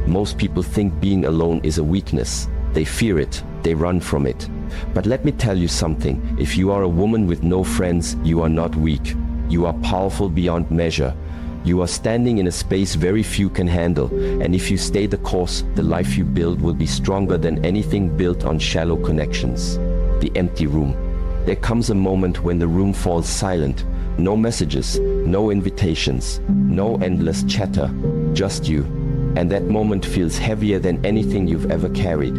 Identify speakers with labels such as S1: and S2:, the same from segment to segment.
S1: Most people think being alone is a weakness. They fear it, they run from it. But let me tell you something, if you are a woman with no friends, you are not weak. You are powerful beyond measure. You are standing in a space very few can handle, and if you stay the course, the life you build will be stronger than anything built on shallow connections. The empty room. There comes a moment when the room falls silent. No messages, no invitations, no endless chatter, just you. And that moment feels heavier than anything you've ever carried.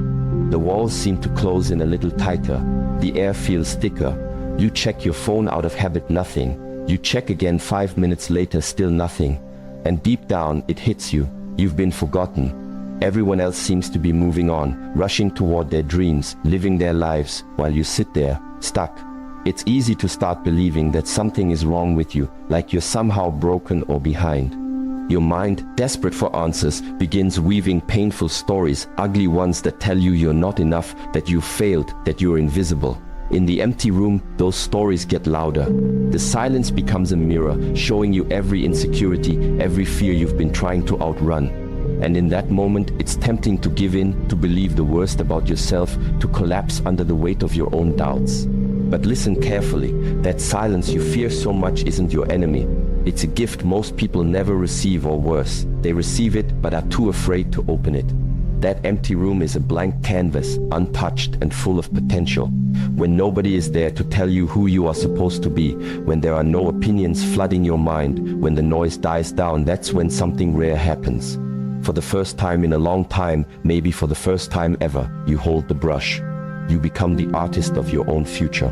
S1: The walls seem to close in a little tighter. The air feels thicker. You check your phone out of habit, nothing. You check again 5 minutes later, still nothing. And deep down, it hits you. You've been forgotten. Everyone else seems to be moving on, rushing toward their dreams, living their lives, while you sit there, stuck. It's easy to start believing that something is wrong with you, like you're somehow broken or behind. Your mind, desperate for answers, begins weaving painful stories, ugly ones that tell you you're not enough, that you failed, that you're invisible. In the empty room, those stories get louder. The silence becomes a mirror, showing you every insecurity, every fear you've been trying to outrun. And in that moment, it's tempting to give in, to believe the worst about yourself, to collapse under the weight of your own doubts. But listen carefully, that silence you fear so much isn't your enemy. It's a gift most people never receive, or worse, they receive it but are too afraid to open it. That empty room is a blank canvas, untouched and full of potential. When nobody is there to tell you who you are supposed to be, when there are no opinions flooding your mind, when the noise dies down, that's when something rare happens. For the first time in a long time, maybe for the first time ever, you hold the brush. You become the artist of your own future.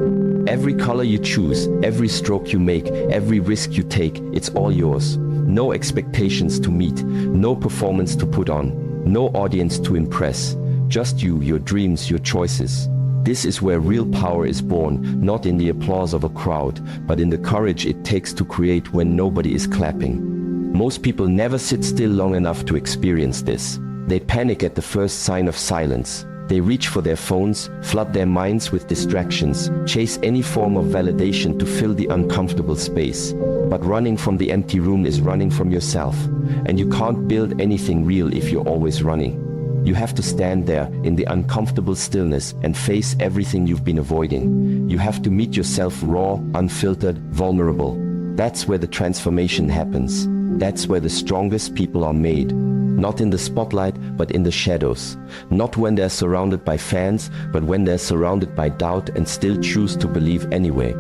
S1: Every color you choose, every stroke you make, every risk you take, it's all yours. No expectations to meet, no performance to put on. No audience to impress, just you, your dreams, your choices. This is where real power is born, not in the applause of a crowd, but in the courage it takes to create when nobody is clapping. Most people never sit still long enough to experience this. They panic at the first sign of silence. They reach for their phones, flood their minds with distractions, chase any form of validation to fill the uncomfortable space. But running from the empty room is running from yourself. And you can't build anything real if you're always running. You have to stand there in the uncomfortable stillness and face everything you've been avoiding. You have to meet yourself raw, unfiltered, vulnerable. That's where the transformation happens. That's where the strongest people are made. Not in the spotlight, but in the shadows. Not when they're surrounded by fans, but when they're surrounded by doubt and still choose to believe anyway.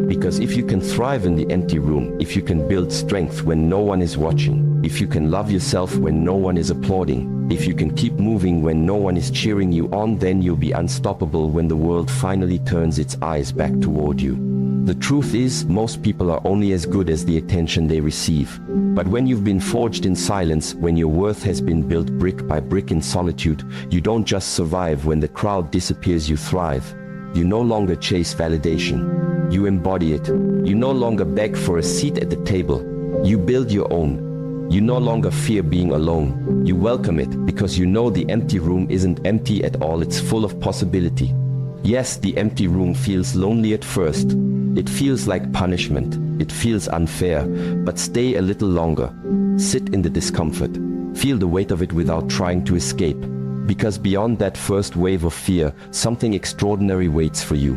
S1: Because if you can thrive in the empty room, if you can build strength when no one is watching, if you can love yourself when no one is applauding, if you can keep moving when no one is cheering you on, then you'll be unstoppable when the world finally turns its eyes back toward you. The truth is, most people are only as good as the attention they receive. But when you've been forged in silence, when your worth has been built brick by brick in solitude, you don't just survive. When the crowd disappears, you thrive. You no longer chase validation. You embody it. You no longer beg for a seat at the table. You build your own. You no longer fear being alone. You welcome it because you know the empty room isn't empty at all, it's full of possibility. Yes, the empty room feels lonely at first. It feels like punishment. It feels unfair. But stay a little longer. Sit in the discomfort. Feel the weight of it without trying to escape. Because beyond that first wave of fear, something extraordinary waits for you.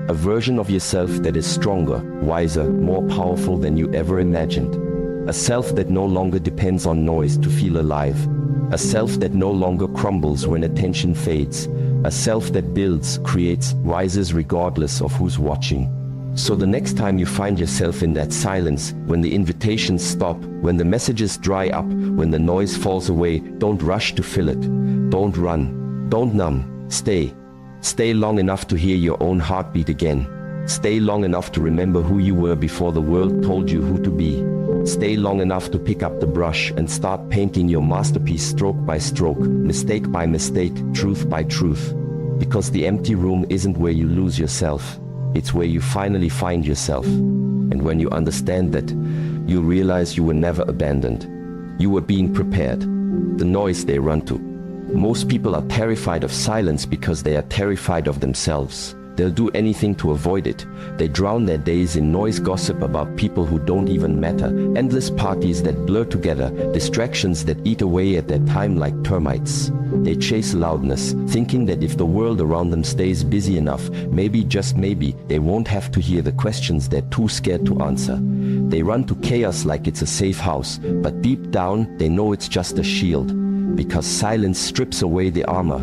S1: A version of yourself that is stronger, wiser, more powerful than you ever imagined. A self that no longer depends on noise to feel alive. A self that no longer crumbles when attention fades. A self that builds, creates, rises regardless of who's watching. So the next time you find yourself in that silence, when the invitations stop, when the messages dry up, when the noise falls away, don't rush to fill it. Don't run. Don't numb. Stay. Stay long enough to hear your own heartbeat again. Stay long enough to remember who you were before the world told you who to be. Stay long enough to pick up the brush and start painting your masterpiece stroke by stroke, mistake by mistake, truth by truth. Because the empty room isn't where you lose yourself. It's where you finally find yourself. And when you understand that, you realize you were never abandoned. You were being prepared. The noise they run to. Most people are terrified of silence because they are terrified of themselves. They'll do anything to avoid it. They drown their days in noise gossip about people who don't even matter, endless parties that blur together, distractions that eat away at their time like termites. They chase loudness, thinking that if the world around them stays busy enough, maybe, just maybe, they won't have to hear the questions they're too scared to answer. They run to chaos like it's a safe house, but deep down, they know it's just a shield. Because silence strips away the armor.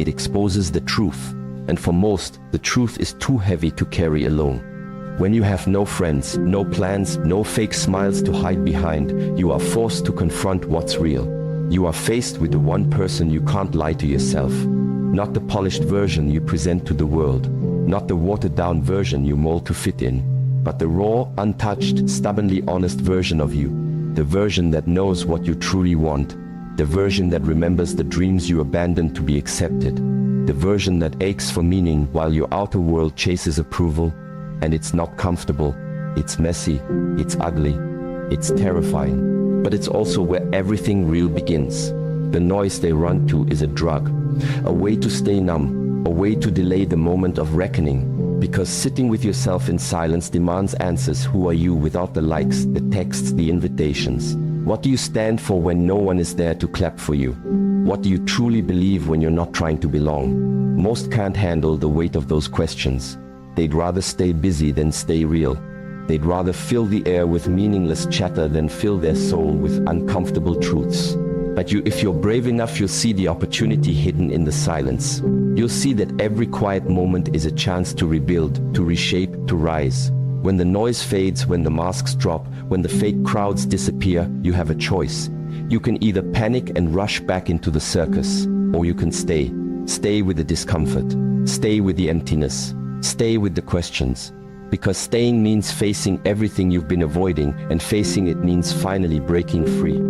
S1: It exposes the truth. And for most, the truth is too heavy to carry alone. When you have no friends, no plans, no fake smiles to hide behind, you are forced to confront what's real. You are faced with the one person you can't lie to yourself. Not the polished version you present to the world. Not the watered-down version you mold to fit in. But the raw, untouched, stubbornly honest version of you. The version that knows what you truly want. The version that remembers the dreams you abandoned to be accepted. The version that aches for meaning while your outer world chases approval. And it's not comfortable, it's messy, it's ugly, it's terrifying. But it's also where everything real begins. The noise they run to is a drug, a way to stay numb, a way to delay the moment of reckoning. Because sitting with yourself in silence demands answers. Who are you without the likes, the texts, the invitations? What do you stand for when no one is there to clap for you? What do you truly believe when you're not trying to belong? Most can't handle the weight of those questions. They'd rather stay busy than stay real. They'd rather fill the air with meaningless chatter than fill their soul with uncomfortable truths. But if you're brave enough, you'll see the opportunity hidden in the silence. You'll see that every quiet moment is a chance to rebuild, to reshape, to rise. When the noise fades, when the masks drop, when the fake crowds disappear, you have a choice. You can either panic and rush back into the circus, or you can stay. Stay with the discomfort. Stay with the emptiness. Stay with the questions. Because staying means facing everything you've been avoiding, and facing it means finally breaking free.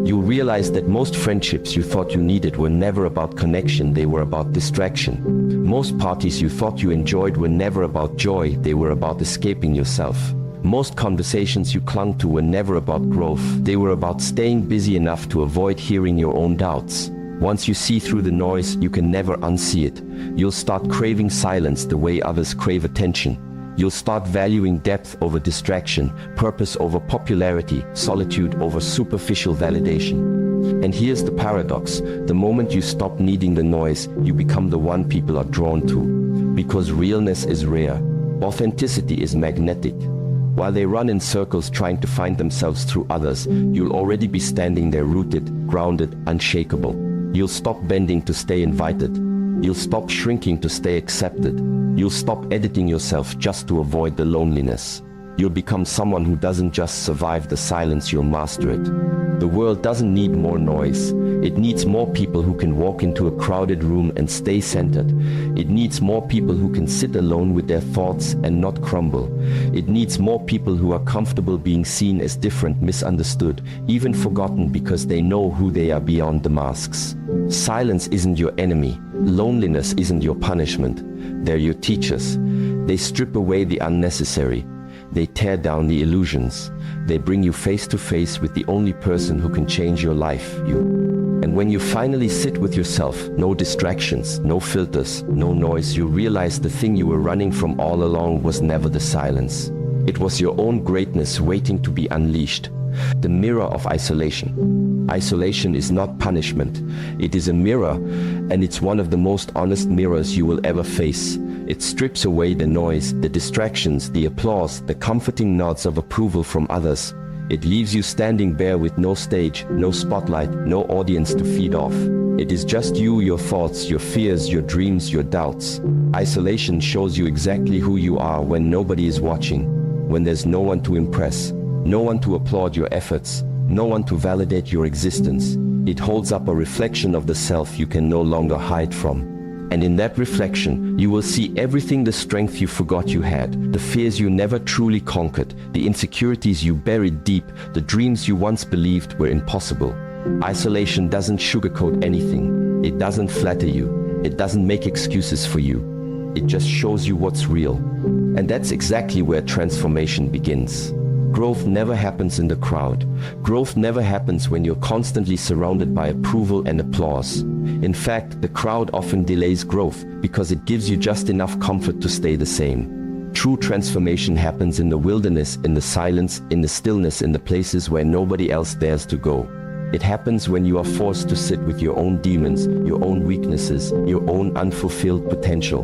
S1: You'll realize that most friendships you thought you needed were never about connection, they were about distraction. Most parties you thought you enjoyed were never about joy, they were about escaping yourself. Most conversations you clung to were never about growth, they were about staying busy enough to avoid hearing your own doubts. Once you see through the noise, you can never unsee it. You'll start craving silence the way others crave attention. You'll start valuing depth over distraction, purpose over popularity, solitude over superficial validation. And here's the paradox. The moment you stop needing the noise, you become the one people are drawn to. Because realness is rare. Authenticity is magnetic. While they run in circles trying to find themselves through others, you'll already be standing there rooted, grounded, unshakable. You'll stop bending to stay invited. You'll stop shrinking to stay accepted. You'll stop editing yourself just to avoid the loneliness. You'll become someone who doesn't just survive the silence, you'll master it. The world doesn't need more noise. It needs more people who can walk into a crowded room and stay centered. It needs more people who can sit alone with their thoughts and not crumble. It needs more people who are comfortable being seen as different, misunderstood, even forgotten because they know who they are beyond the masks. Silence isn't your enemy. Loneliness isn't your punishment. They're your teachers. They strip away the unnecessary. They tear down the illusions. They bring you face to face with the only person who can change your life, you. And when you finally sit with yourself, no distractions, no filters, no noise, you realize the thing you were running from all along was never the silence. It was your own greatness waiting to be unleashed. The mirror of isolation. Isolation is not punishment. It is a mirror, and it's one of the most honest mirrors you will ever face. It strips away the noise, the distractions, the applause, the comforting nods of approval from others. It leaves you standing bare with no stage, no spotlight, no audience to feed off. It is just you, your thoughts, your fears, your dreams, your doubts. Isolation shows you exactly who you are when nobody is watching, when there's no one to impress, no one to applaud your efforts, no one to validate your existence. It holds up a reflection of the self you can no longer hide from. And in that reflection, you will see everything, the strength you forgot you had, the fears you never truly conquered, the insecurities you buried deep, the dreams you once believed were impossible. Isolation doesn't sugarcoat anything. It doesn't flatter you. It doesn't make excuses for you. It just shows you what's real. And that's exactly where transformation begins. Growth never happens in the crowd. Growth never happens when you're constantly surrounded by approval and applause. In fact, the crowd often delays growth because it gives you just enough comfort to stay the same. True transformation happens in the wilderness, in the silence, in the stillness, in the places where nobody else dares to go. It happens when you are forced to sit with your own demons, your own weaknesses, your own unfulfilled potential.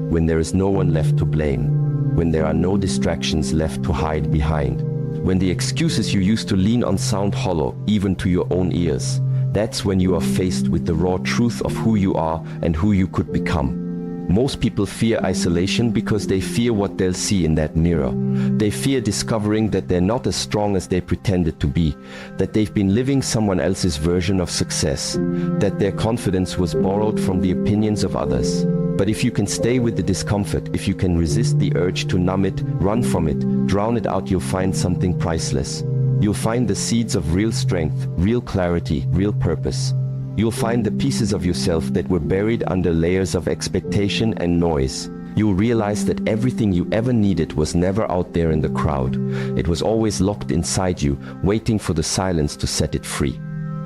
S1: When there is no one left to blame. When there are no distractions left to hide behind. When the excuses you used to lean on sound hollow, even to your own ears. That's when you are faced with the raw truth of who you are and who you could become. Most people fear isolation because they fear what they'll see in that mirror. They fear discovering that they're not as strong as they pretended to be, that they've been living someone else's version of success, that their confidence was borrowed from the opinions of others. But if you can stay with the discomfort, if you can resist the urge to numb it, run from it, drown it out, you'll find something priceless. You'll find the seeds of real strength, real clarity, real purpose. You'll find the pieces of yourself that were buried under layers of expectation and noise. You'll realize that everything you ever needed was never out there in the crowd. It was always locked inside you, waiting for the silence to set it free.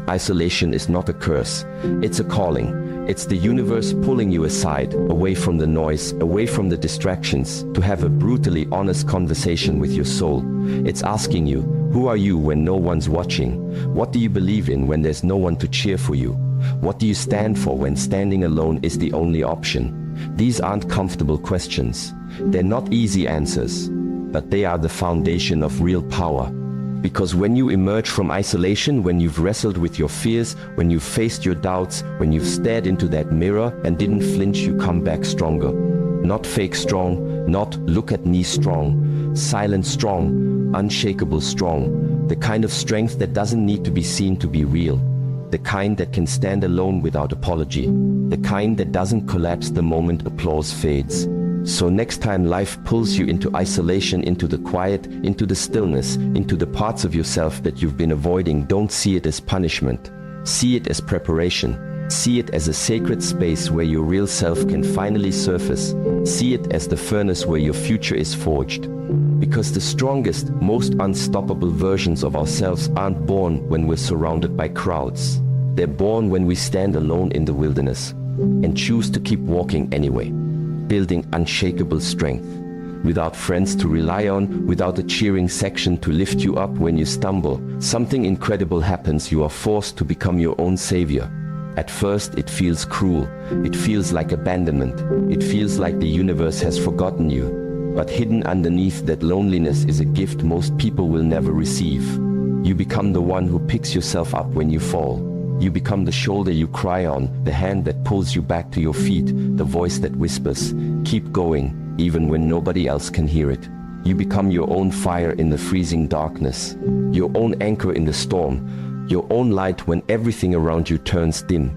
S1: Isolation is not a curse. It's a calling. It's the universe pulling you aside, away from the noise, away from the distractions, to have a brutally honest conversation with your soul. It's asking you, who are you when no one's watching? What do you believe in when there's no one to cheer for you? What do you stand for when standing alone is the only option? These aren't comfortable questions. They're not easy answers, but they are the foundation of real power. Because when you emerge from isolation, when you've wrestled with your fears, when you've faced your doubts, when you've stared into that mirror and didn't flinch, you come back stronger. Not fake strong, not look at me strong, silent strong, unshakable strong. The kind of strength that doesn't need to be seen to be real. The kind that can stand alone without apology. The kind that doesn't collapse the moment applause fades. So next time life pulls you into isolation, into the quiet, into the stillness, into the parts of yourself that you've been avoiding, don't see it as punishment. See it as preparation. See it as a sacred space where your real self can finally surface. See it as the furnace where your future is forged. Because the strongest, most unstoppable versions of ourselves aren't born when we're surrounded by crowds. They're born when we stand alone in the wilderness and choose to keep walking anyway. Building unshakable strength, without friends to rely on, without a cheering section to lift you up when you stumble. Something incredible happens. You are forced to become your own savior. At first it feels cruel, it feels like abandonment, it feels like the universe has forgotten you. But hidden underneath that loneliness is a gift most people will never receive. You become the one who picks yourself up when you fall. You become the shoulder you cry on, the hand that pulls you back to your feet, the voice that whispers, keep going, even when nobody else can hear it. You become your own fire in the freezing darkness, your own anchor in the storm, your own light when everything around you turns dim.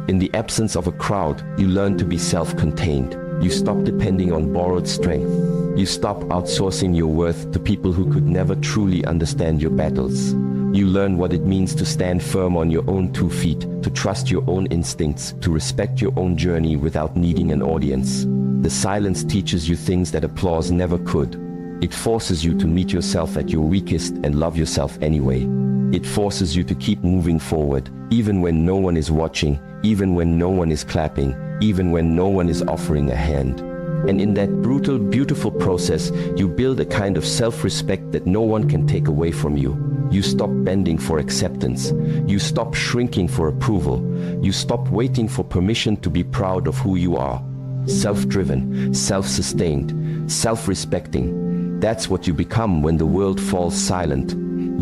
S1: In the absence of a crowd, you learn to be self-contained. You stop depending on borrowed strength. You stop outsourcing your worth to people who could never truly understand your battles. You learn what it means to stand firm on your own 2 feet, to trust your own instincts, to respect your own journey without needing an audience. The silence teaches you things that applause never could. It forces you to meet yourself at your weakest and love yourself anyway. It forces you to keep moving forward, even when no one is watching, even when no one is clapping, even when no one is offering a hand. And in that brutal, beautiful process, you build a kind of self-respect that no one can take away from you. You stop bending for acceptance. You stop shrinking for approval. You stop waiting for permission to be proud of who you are. Self-driven, self-sustained, self-respecting. That's what you become when the world falls silent.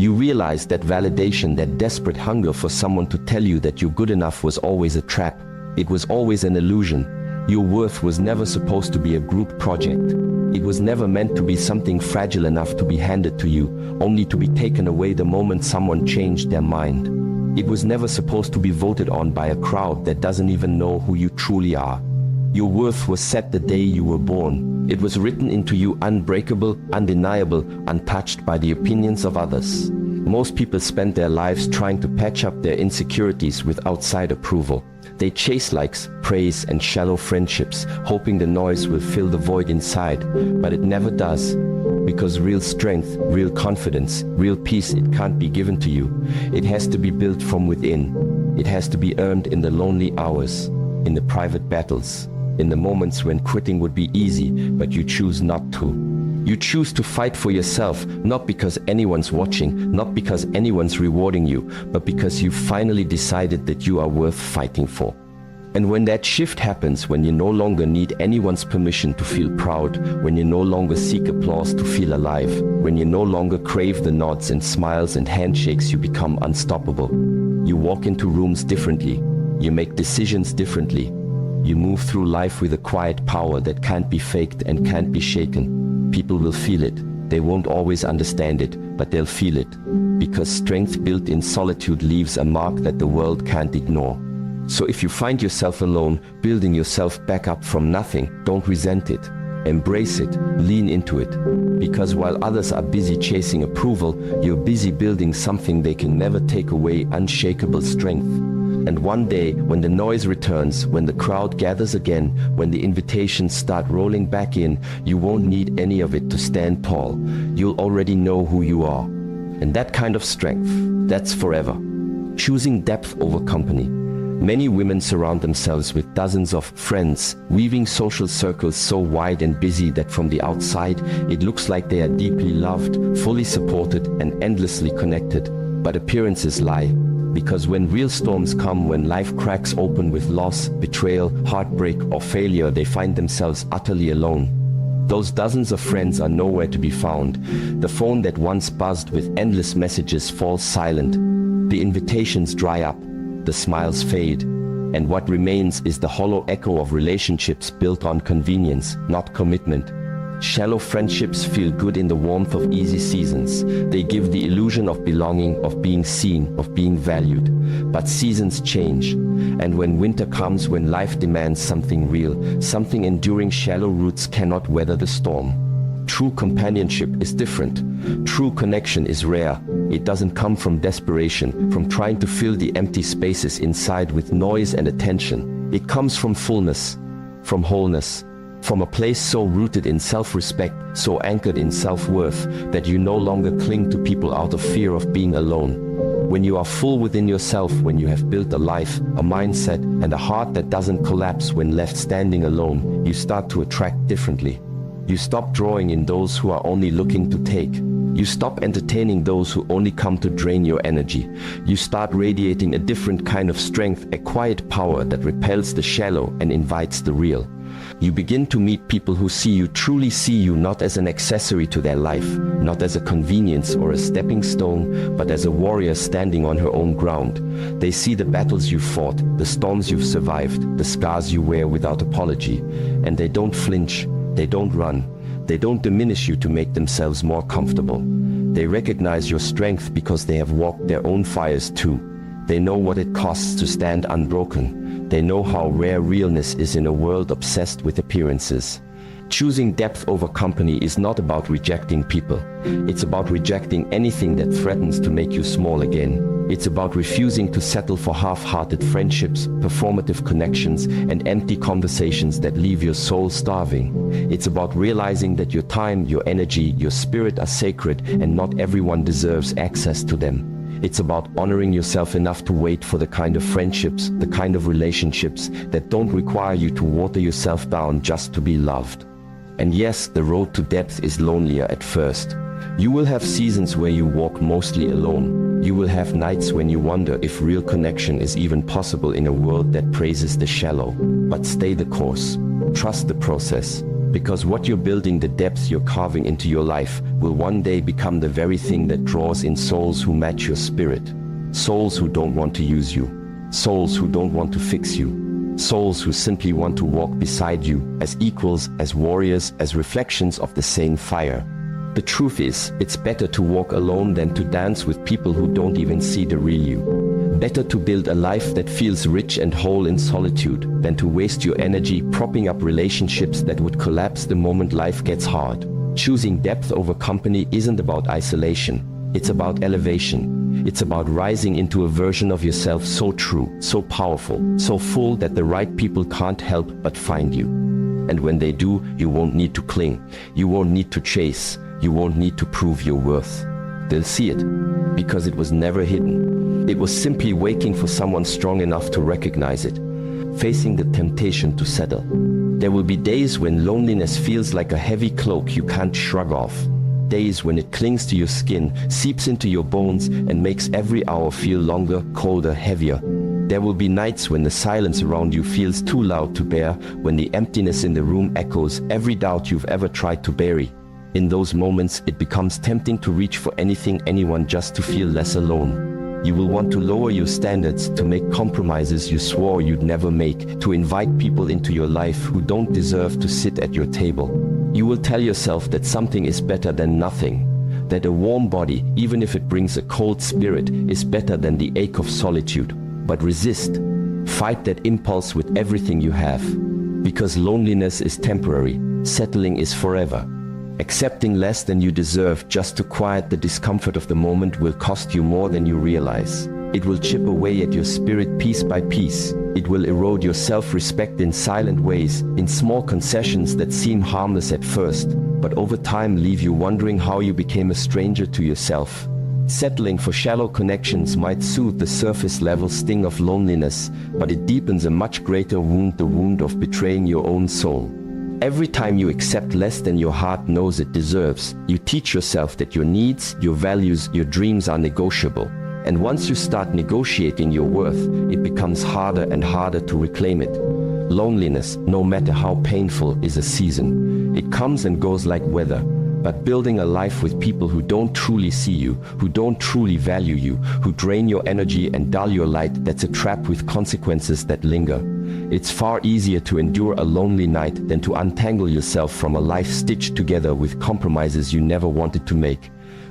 S1: You realize that validation, that desperate hunger for someone to tell you that you're good enough was always a trap. It was always an illusion. Your worth was never supposed to be a group project. It was never meant to be something fragile enough to be handed to you, only to be taken away the moment someone changed their mind. It was never supposed to be voted on by a crowd that doesn't even know who you truly are. Your worth was set the day you were born. It was written into you, unbreakable, undeniable, untouched by the opinions of others. Most people spend their lives trying to patch up their insecurities with outside approval. They chase likes, praise, and shallow friendships, hoping the noise will fill the void inside, but it never does. Because real strength, real confidence, real peace, it can't be given to you. It has to be built from within. It has to be earned in the lonely hours, in the private battles, in the moments when quitting would be easy, but you choose not to. You choose to fight for yourself, not because anyone's watching, not because anyone's rewarding you, but because you finally decided that you are worth fighting for. And when that shift happens, when you no longer need anyone's permission to feel proud, when you no longer seek applause to feel alive, when you no longer crave the nods and smiles and handshakes, you become unstoppable. You walk into rooms differently. You make decisions differently. You move through life with a quiet power that can't be faked and can't be shaken. People will feel it. They won't always understand it, but they'll feel it. Because strength built in solitude leaves a mark that the world can't ignore. So if you find yourself alone, building yourself back up from nothing, don't resent it. Embrace it, lean into it. Because while others are busy chasing approval, you're busy building something they can never take away, unshakable strength. And one day, when the noise returns, when the crowd gathers again, when the invitations start rolling back in, you won't need any of it to stand tall. You'll already know who you are. And that kind of strength, that's forever. Choosing depth over company. Many women surround themselves with dozens of friends, weaving social circles so wide and busy that from the outside it looks like they are deeply loved, fully supported, and endlessly connected. But appearances lie. Because when real storms come, when life cracks open with loss, betrayal, heartbreak, or failure, they find themselves utterly alone. Those dozens of friends are nowhere to be found. The phone that once buzzed with endless messages falls silent. The invitations dry up. The smiles fade, and what remains is the hollow echo of relationships built on convenience, not commitment. Shallow friendships feel good in the warmth of easy seasons. They give the illusion of belonging, of being seen, of being valued. But seasons change, and when winter comes, when life demands something real, something enduring, shallow roots cannot weather the storm. True companionship is different. True connection is rare. It doesn't come from desperation, from trying to fill the empty spaces inside with noise and attention. It comes from fullness, from wholeness, from a place so rooted in self-respect, so anchored in self-worth, that you no longer cling to people out of fear of being alone. When you are full within yourself, when you have built a life, a mindset, and a heart that doesn't collapse when left standing alone, you start to attract differently. You stop drawing in those who are only looking to take. You stop entertaining those who only come to drain your energy. You start radiating a different kind of strength, a quiet power that repels the shallow and invites the real. You begin to meet people who see you, truly see you, not as an accessory to their life, not as a convenience or a stepping stone, but as a warrior standing on her own ground. They see the battles you've fought, the storms you've survived, the scars you wear without apology, and they don't flinch. They don't run. They don't diminish you to make themselves more comfortable. They recognize your strength because they have walked their own fires too. They know what it costs to stand unbroken. They know how rare realness is in a world obsessed with appearances. Choosing depth over company is not about rejecting people. It's about rejecting anything that threatens to make you small again. It's about refusing to settle for half-hearted friendships, performative connections, and empty conversations that leave your soul starving. It's about realizing that your time, your energy, your spirit are sacred, and not everyone deserves access to them. It's about honoring yourself enough to wait for the kind of friendships, the kind of relationships that don't require you to water yourself down just to be loved. And yes, the road to depth is lonelier at first. You will have seasons where you walk mostly alone. You will have nights when you wonder if real connection is even possible in a world that praises the shallow. But stay the course. Trust the process. Because what you're building, the depth you're carving into your life, will one day become the very thing that draws in souls who match your spirit. Souls who don't want to use you. Souls who don't want to fix you. Souls who simply want to walk beside you as equals, as warriors, as reflections of the same fire. The truth is, it's better to walk alone than to dance with people who don't even see the real you. Better to build a life that feels rich and whole in solitude than to waste your energy propping up relationships that would collapse the moment life gets hard. Choosing depth over company isn't about isolation. It's about elevation. It's about rising into a version of yourself so true, so powerful, so full that the right people can't help but find you. And when they do, you won't need to cling. You won't need to chase. you won't need to prove your worth. They'll see it, because it was never hidden. It was simply waiting for someone strong enough to recognize it, facing the temptation to settle. There will be days when loneliness feels like a heavy cloak you can't shrug off. Days when it clings to your skin, seeps into your bones, and makes every hour feel longer, colder, heavier. There will be nights when the silence around you feels too loud to bear, when the emptiness in the room echoes every doubt you've ever tried to bury. In those moments, it becomes tempting to reach for anything, anyone, just to feel less alone. You will want to lower your standards, to make compromises you swore you'd never make, to invite people into your life who don't deserve to sit at your table. You will tell yourself that something is better than nothing, that a warm body, even if it brings a cold spirit, is better than the ache of solitude. But resist. Fight that impulse with everything you have. Because loneliness is temporary, settling is forever. Accepting less than you deserve just to quiet the discomfort of the moment will cost you more than you realize. It will chip away at your spirit piece by piece. It will erode your self-respect in silent ways, in small concessions that seem harmless at first, but over time leave you wondering how you became a stranger to yourself. Settling for shallow connections might soothe the surface-level sting of loneliness, but it deepens a much greater wound, the wound of betraying your own soul. Every time you accept less than your heart knows it deserves, you teach yourself that your needs, your values, your dreams are negotiable. And once you start negotiating your worth, it becomes harder and harder to reclaim it. Loneliness, no matter how painful, is a season. It comes and goes like weather. But building a life with people who don't truly see you, who don't truly value you, who drain your energy and dull your light, that's a trap with consequences that linger. It's far easier to endure a lonely night than to untangle yourself from a life stitched together with compromises you never wanted to make.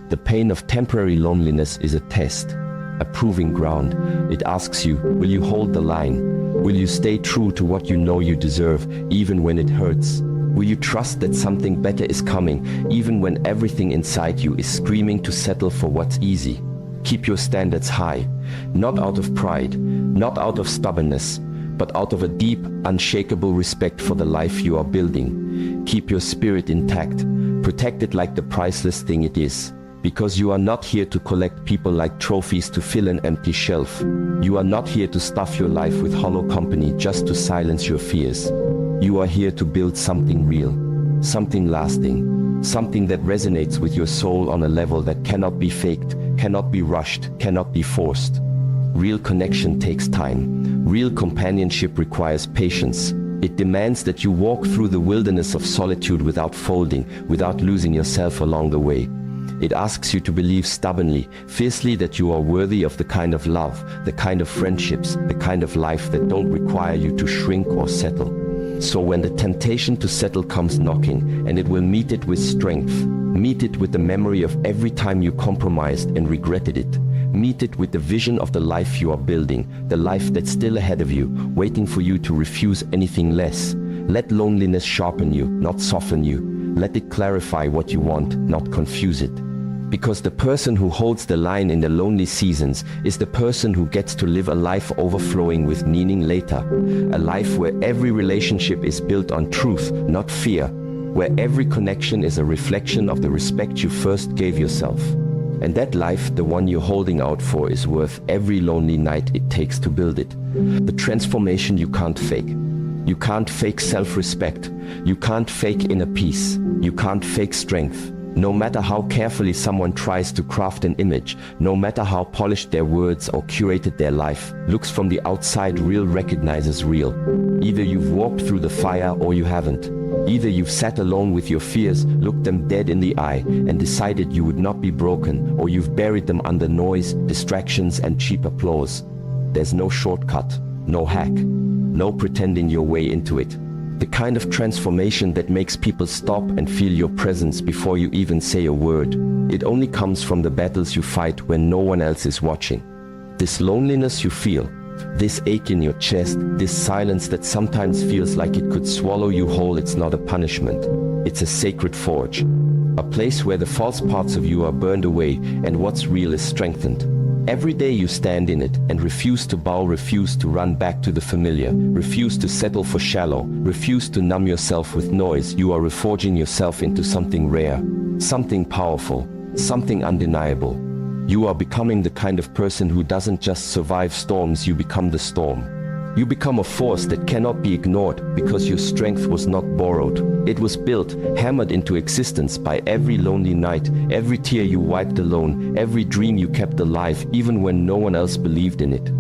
S1: The pain of temporary loneliness is a test, a proving ground. It asks you, will you hold the line? Will you stay true to what you know you deserve, even when it hurts? Will you trust that something better is coming, even when everything inside you is screaming to settle for what's easy? Keep your standards high, not out of pride, not out of stubbornness, but out of a deep, unshakable respect for the life you are building. Keep your spirit intact, protect it like the priceless thing it is. Because you are not here to collect people like trophies to fill an empty shelf. You are not here to stuff your life with hollow company just to silence your fears. You are here to build something real, something lasting, something that resonates with your soul on a level that cannot be faked, cannot be rushed, cannot be forced. Real connection takes time. Real companionship requires patience. It demands that you walk through the wilderness of solitude without folding, without losing yourself along the way. It asks you to believe stubbornly, fiercely, that you are worthy of the kind of love, the kind of friendships, the kind of life that don't require you to shrink or settle. So when the temptation to settle comes knocking, and it will meet it with strength, meet it with the memory of every time you compromised and regretted it. Meet it with the vision of the life you are building, the life that's still ahead of you, waiting for you to refuse anything less. Let loneliness sharpen you, not soften you. Let it clarify what you want, not confuse it. Because the person who holds the line in the lonely seasons is the person who gets to live a life overflowing with meaning later. A life where every relationship is built on truth, not fear. Where every connection is a reflection of the respect you first gave yourself. And that life, the one you're holding out for, is worth every lonely night it takes to build it. The transformation you can't fake. You can't fake self-respect. You can't fake inner peace. You can't fake strength. No matter how carefully someone tries to craft an image, no matter how polished their words or curated their life, looks from the outside, real recognizes real. Either you've walked through the fire or you haven't. Either you've sat alone with your fears, looked them dead in the eye, and decided you would not be broken, or you've buried them under noise, distractions, and cheap applause. There's no shortcut, no hack, no pretending your way into it. The kind of transformation that makes people stop and feel your presence before you even say a word. It only comes from the battles you fight when no one else is watching. This loneliness you feel, this ache in your chest, this silence that sometimes feels like it could swallow you whole, it's not a punishment. It's a sacred forge. A place where the false parts of you are burned away and what's real is strengthened. Every day you stand in it and refuse to bow, refuse to run back to the familiar, refuse to settle for shallow, refuse to numb yourself with noise. You are reforging yourself into something rare, something powerful, something undeniable. You are becoming the kind of person who doesn't just survive storms, you become the storm. You become a force that cannot be ignored because your strength was not borrowed. It was built, hammered into existence by every lonely night, every tear you wiped alone, every dream you kept alive, even when no one else believed in it.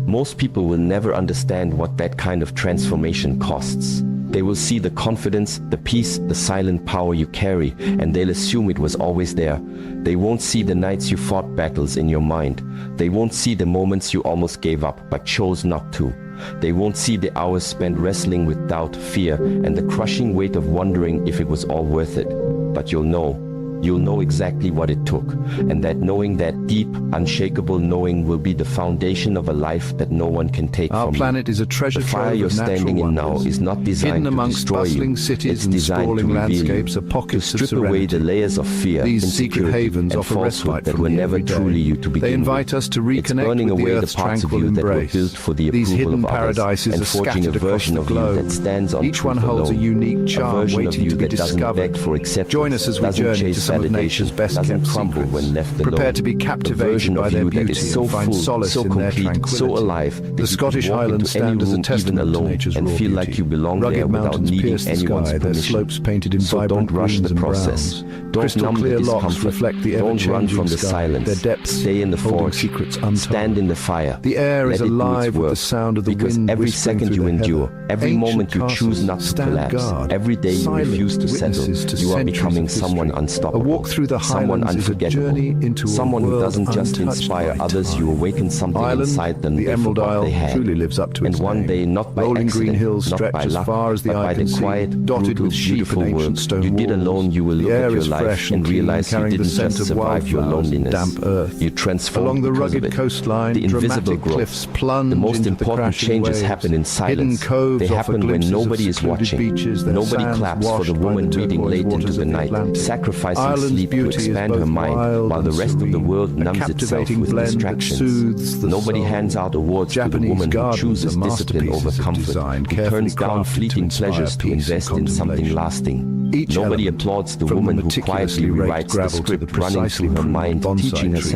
S1: Most people will never understand what that kind of transformation costs. They will see the confidence, the peace, the silent power you carry, and they'll assume it was always there. They won't see the nights you fought battles in your mind. They won't see the moments you almost gave up but chose not to. They won't see the hours spent wrestling with doubt, fear, and the crushing weight of wondering if it was all worth it. But you'll know exactly what it took, and that knowing, that deep, unshakable knowing, will be the foundation of a life that no one can take from you.
S2: Our planet is a treasure trove of natural
S1: wonders. The fire you're standing in now is not designed to destroy you.
S2: Hidden amongst bustling cities
S1: it's
S2: and
S1: designed
S2: sprawling
S1: to reveal
S2: landscapes
S1: you,
S2: are pockets
S1: to
S2: of
S1: strip away
S2: serenity.
S1: the layers of fear,
S2: These secret
S1: insecurity,
S2: havens
S1: and
S2: offer
S1: falsehood
S2: respite
S1: that
S2: from
S1: were
S2: the
S1: never
S2: everyday.
S1: truly you to begin
S2: They invite
S1: with.
S2: us to
S1: It's
S2: reconnect
S1: burning
S2: with the
S1: away the
S2: Earth's
S1: parts of
S2: tranquil
S1: you that were
S2: embrace.
S1: built for the
S2: These
S1: approval
S2: hidden
S1: of others,
S2: paradises
S1: and
S2: are
S1: forging a
S2: scattered across
S1: version
S2: the
S1: of you
S2: globe.
S1: that stands on
S2: Each one
S1: truth
S2: holds a
S1: alone.
S2: unique charm
S1: version of
S2: waiting
S1: you
S2: to be
S1: that doesn't
S2: discovered.
S1: beg for acceptance,
S2: Join us as we
S1: doesn't
S2: journey to
S1: chase
S2: some of nature's
S1: validation,
S2: best
S1: doesn't
S2: kept
S1: crumble
S2: secrets.
S1: when left alone.
S2: Prepare to be
S1: The
S2: captivated
S1: version
S2: by
S1: of
S2: their
S1: you that
S2: beauty
S1: is so
S2: and find
S1: full,
S2: solace
S1: so
S2: in their
S1: complete,
S2: tranquility.
S1: so alive that
S2: The
S1: you
S2: Scottish
S1: can walk
S2: Highlands
S1: into any
S2: stand as a
S1: room, even
S2: testament to
S1: alone,
S2: nature's
S1: and
S2: raw
S1: feel
S2: beauty.
S1: like you belong there
S2: Rugged
S1: without
S2: mountains
S1: needing
S2: pierce the
S1: anyone's
S2: sky, their
S1: permission.
S2: slopes painted in
S1: So
S2: vibrant
S1: don't rush
S2: greens
S1: the
S2: and
S1: process.
S2: browns.
S1: Don't
S2: Crystal
S1: numb the
S2: clear locks
S1: discomfort.
S2: reflect the
S1: Don't run
S2: ever-changing
S1: from the
S2: sky,
S1: silence.
S2: their depths
S1: Stay in the
S2: holding
S1: forest.
S2: secrets untold.
S1: Stand in the fire.
S2: The air
S1: Let
S2: is
S1: it do its
S2: alive with
S1: work.
S2: the sound of the
S1: Because
S2: wind
S1: every
S2: whispering
S1: second
S2: through
S1: you
S2: the
S1: endure,
S2: heather.
S1: every
S2: Ancient
S1: moment you choose
S2: castles
S1: not to
S2: stand
S1: collapse,
S2: guard,
S1: every day you
S2: silent
S1: refuse to settle,
S2: witnesses to
S1: you are
S2: centuries
S1: becoming
S2: of history.
S1: someone
S2: A
S1: unstoppable,
S2: walk through the
S1: someone
S2: highlands is a
S1: unforgettable,
S2: journey into a
S1: someone who
S2: world
S1: doesn't just
S2: untouched
S1: inspire
S2: by
S1: others,
S2: time.
S1: you awaken something
S2: Ireland,
S1: inside them
S2: the
S1: they
S2: Emerald
S1: forgot
S2: Isle,
S1: they had.
S2: truly lives up to
S1: And
S2: its
S1: one
S2: name.
S1: day, not by
S2: Rolling
S1: accident,
S2: green hills
S1: not
S2: stretch
S1: by
S2: as
S1: luck,
S2: far as the
S1: but
S2: eye
S1: by
S2: can
S1: the
S2: see,
S1: quiet,
S2: dotted
S1: brutal,
S2: with sheep
S1: beautiful
S2: and
S1: work
S2: ancient stone
S1: you did
S2: walls.
S1: alone. You will
S2: The
S1: look
S2: air
S1: at your
S2: is
S1: life
S2: fresh
S1: and
S2: and clean,
S1: realize you
S2: carrying the
S1: didn't
S2: scent
S1: just
S2: of
S1: survive your
S2: wildflowers and
S1: loneliness.
S2: damp earth.
S1: You transformed
S2: Along the
S1: because
S2: rugged
S1: of it.
S2: coastline,
S1: The invisible
S2: dramatic
S1: growth.
S2: cliffs plunge
S1: The most
S2: into the
S1: important
S2: crashing
S1: changes
S2: waves.
S1: happen in silence.
S2: Hidden coves
S1: They
S2: offer
S1: happen when
S2: glimpses of
S1: nobody is
S2: secluded
S1: watching.
S2: beaches, their
S1: Nobody
S2: sands
S1: claps for the
S2: washed by
S1: woman
S2: the
S1: reading
S2: turquoise
S1: late into
S2: waters
S1: the
S2: of the
S1: night,
S2: Atlantic.
S1: sacrificing
S2: Ireland's
S1: sleep to
S2: beauty is
S1: expand her
S2: both
S1: mind,
S2: wild
S1: while the
S2: and
S1: rest of the
S2: serene,
S1: world
S2: a
S1: numbs itself
S2: captivating
S1: with
S2: blend that
S1: distractions.
S2: soothes the
S1: Nobody
S2: soul.
S1: hands out awards to the
S2: Japanese
S1: woman who
S2: gardens
S1: chooses
S2: are
S1: discipline over
S2: masterpieces of
S1: comfort,
S2: design,
S1: who
S2: carefully
S1: turns down
S2: crafted to
S1: fleeting
S2: inspire
S1: pleasures to
S2: peace and
S1: invest in something
S2: contemplation.
S1: lasting.
S2: Each
S1: Nobody
S2: element,
S1: applauds the
S2: from
S1: woman
S2: the
S1: who quietly
S2: meticulously raked
S1: rewrites the
S2: gravel to the
S1: script running
S2: precisely
S1: through her
S2: pruned
S1: mind,
S2: bonsai
S1: teaching
S2: tree,
S1: herself